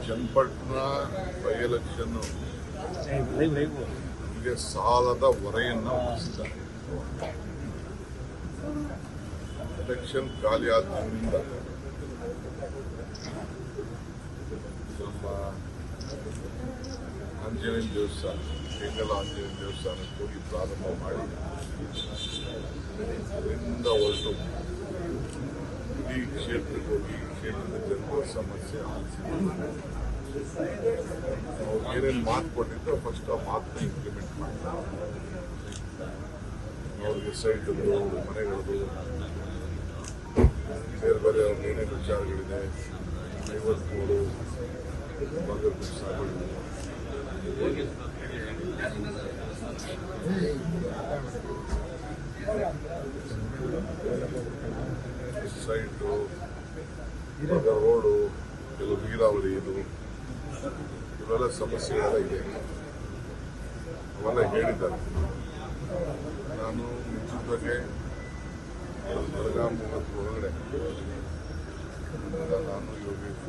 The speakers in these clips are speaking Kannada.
ಚನ್ನಪಟ್ಟಣ ಬೈ ಎಲೆಕ್ಷನ್ ನಮಗೆ ಸಾಲದ ಹೊರೆಯನ್ನು ಹೊರಿಸಿದ್ದಾರೆ. ಎಲೆಕ್ಷನ್ ಖಾಲಿ ಆದ್ದರಿಂದ ನಮ್ಮ ಆಂಜನೇಯ ದೇವಸ್ಥಾನ ಕೆಂಗಲ ಆಂಜನೇಯ ದೇವಸ್ಥಾನಕ್ಕೆ ಹೋಗಿ ಪ್ರಾರಂಭ ಮಾಡಿ ಅದರಿಂದ ಹೊರಟು ಇಡೀ ಕ್ಷೇತ್ರಕ್ಕೆ ಹೋಗಿ ಕ್ಷೇತ್ರದ ಜನರ ಸಮಸ್ಯೆ ಆಲಿಸಿದ್ರು. ಅವ್ರು ಏನೇನು ಮಾತು ಕೊಟ್ಟಿದ್ದು ಫಸ್ಟ್ ಆ ಮಾತನ್ನ ಇಂಪ್ಲಿಮೆಂಟ್ ಮಾಡ್ತಾರೆ. ಅವ್ರಿಗೆ ಸೈಟ್ದು ಮನೆಗಳದು ಬೇರೆ ಬೇರೆ ಅವ್ರಿಗೆ ಏನೇನು ವಿಚಾರಗಳಿದೆ 53 ಭಾಗದ ಸಾಗುಗಳು ಸೈಟು ಇವಾಗ ರೋಡು ಕೆಲವು ನೀರಾವರಿ ಇದು ಇವೆಲ್ಲ ಸಮಸ್ಯೆಗಳೆಲ್ಲ ಇದೆ. ಅವೆಲ್ಲ ಹೇಳಿದ್ದಾರೆ. ನಾನು ನಿಜದ ಬಗ್ಗೆ ಬೆಳಗಾಂ ಮತ್ತು ಒಳಗಡೆ ನಾನು ಯೋಗೇಶ್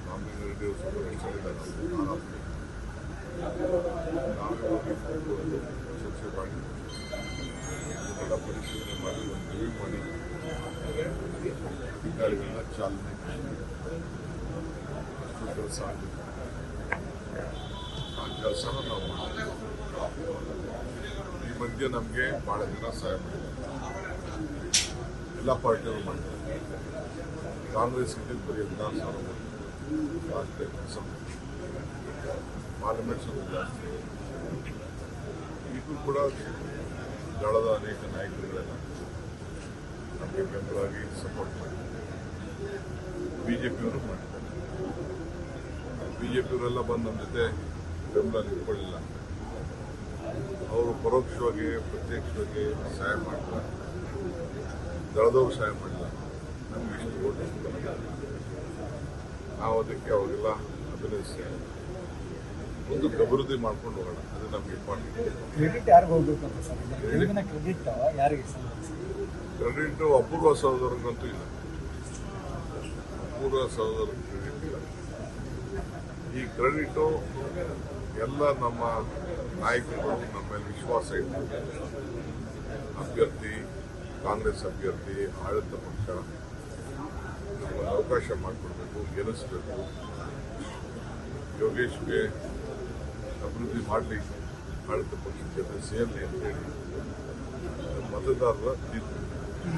ರಾಮಲಿಂಗ ರೆಡ್ಡಿ ಅವರು ಸ್ವಲ್ಪ ಹೆಚ್ಚಾಗಿದ್ದಾರೆ. ನಾವೇ ಹೋಗಿ ಚರ್ಚೆ ಮಾಡಿ ಎಲ್ಲ ಪರಿಶೀಲನೆ ಮಾಡಿ ಒಂದು ರಿವ್ಯೂ ಮಾಡಿ ಅಧಿಕಾರಿಗಳನ್ನ ಚಾಲನೆ ಅಷ್ಟು ಕೆಲಸ ಆಗಿದೆ. ಆ ಕೆಲಸನ ನಾವು ಮಾಡ್ತೀವಿ. ಈ ಮಧ್ಯೆ ನಮಗೆ ಭಾಳ ಜನ ಸಹಾಯ ಮಾಡಿದ್ದಾರೆ. ಎಲ್ಲ ಪಾರ್ಟಿಯವರು ಮಾಡಿದ್ದಾರೆ. ಕಾಂಗ್ರೆಸ್ ಇದಕ್ಕೆ ಬರೀ 16,000 ಲಾಸ್ಟ್ ಕೆಲಸ ಪಾರ್ಲಿಮೆಂಟ್ ಸ್ವಲ್ಪ ಜಾಸ್ತಿ. ಈಗೂ ಕೂಡ ದಳದ ಅನೇಕ ನಾಯಕರುಗಳೆಲ್ಲ ನಮಗೆ ಬೆಂಬಲವಾಗಿ ಸಪೋರ್ಟ್ ಮಾಡಿದ್ದಾರೆ. ಬಿಜೆಪಿಯವರು ಮಾಡಿದ್ದಾರೆ. ಬಿಜೆಪಿಯವರೆಲ್ಲ ಬಂದು ನಮ್ಮ ಜೊತೆ ಬೆಂಬಲ ನಿಂತ್ಕೊಳ್ಳಿಲ್ಲ. ಅವರು ಪರೋಕ್ಷವಾಗಿ ಪ್ರತ್ಯಕ್ಷವಾಗಿ ಸಹಾಯ ಮಾಡ್ತಾರೆ. ದಳದವರು ಸಹಾಯ ಮಾಡಿಲ್ಲ. ನಮಗೆ ಇಷ್ಟು ಓಟ್ ನಾವು ಅದಕ್ಕೆ ಅವಾಗೆಲ್ಲ ಅಭಿನಯಿಸಿ ಒಂದು ಅಭಿವೃದ್ಧಿ ಮಾಡ್ಕೊಂಡು ಹೋಗೋಣ. ಅದು ನಮ್ಗೆ ಇಂಪಾರ್ಟೆಂಟ್. ಕ್ರೆಡಿಟ್ ಯಾರಿಗೆ ಹೋಗ್ಬೇಕು ಅಂತ ಸರ್? ಕ್ರೆಡಿಟ್ ಯಾರಿಗೆ? ಕ್ರೆಡಿಟ್ ಅಪೂರ್ವ ಸಹೋದರರಿಗಂತೂ ಇಲ್ಲ. ಅಪೂರ್ವ ಸಹೋದರ ಕ್ರೆಡಿಟ್ ಇಲ್ಲ. ಈ ಕ್ರೆಡಿಟು ಎಲ್ಲ ನಮ್ಮ ನಾಯಕರುಗಳು ನಮ್ಮ ಮೇಲೆ ವಿಶ್ವಾಸ ಇಟ್ಟು ಅಭ್ಯರ್ಥಿ ಕಾಂಗ್ರೆಸ್ ಅಭ್ಯರ್ಥಿ ಆಡಳಿತ ಪಕ್ಷ ಒಂದು ಅವಕಾಶ ಮಾಡಿಕೊಡ್ಬೇಕು, ಗೆಲ್ಲಿಸಬೇಕು. ಯೋಗೇಶ್ಗೆ ಅಭಿವೃದ್ಧಿ ಮಾಡಲಿ, ಆಡಳಿತ ಪಕ್ಷದ ಜೊತೆ ಸೇರಲಿ ಅಂತೇಳಿ ಮತದಾರರ ತೀರ್ಪು.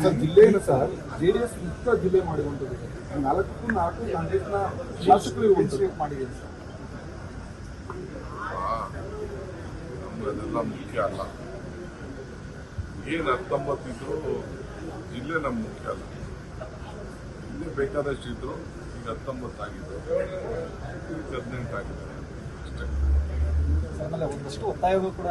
ಸರ್, ಜಿಲ್ಲೆಯನ್ನು ಸರ್ ಜೆಡಿಎಸ್ ಮುಕ್ತ ಜಿಲ್ಲೆ ಮಾಡಿರುವಂಥದ್ದು 4 ಕಾಂಗ್ರೆಸ್ನ ಶಾಸಕರು ಮಾಡಿದ್ದಾರೆ ಸರ್. ನಮ್ಗದೆಲ್ಲ ಮುಖ್ಯ ಅಲ್ಲ. ಏನು 19 ಇದ್ರು ಜಿಲ್ಲೆ ನಮ್ಗೆ ಮುಖ್ಯ ಅಲ್ಲ. ಜಿಲ್ಲೆ ಬೇಕಾದಷ್ಟು ಇದ್ರು. ಈಗ 19 ಆಗಿದ್ದು, ಈಗ 18 ಆಗಿದ್ದಾರೆ ಅಷ್ಟೇ. ಒಂದಷ್ಟು ಒತ್ತಾಯಗಳು ಕೂಡ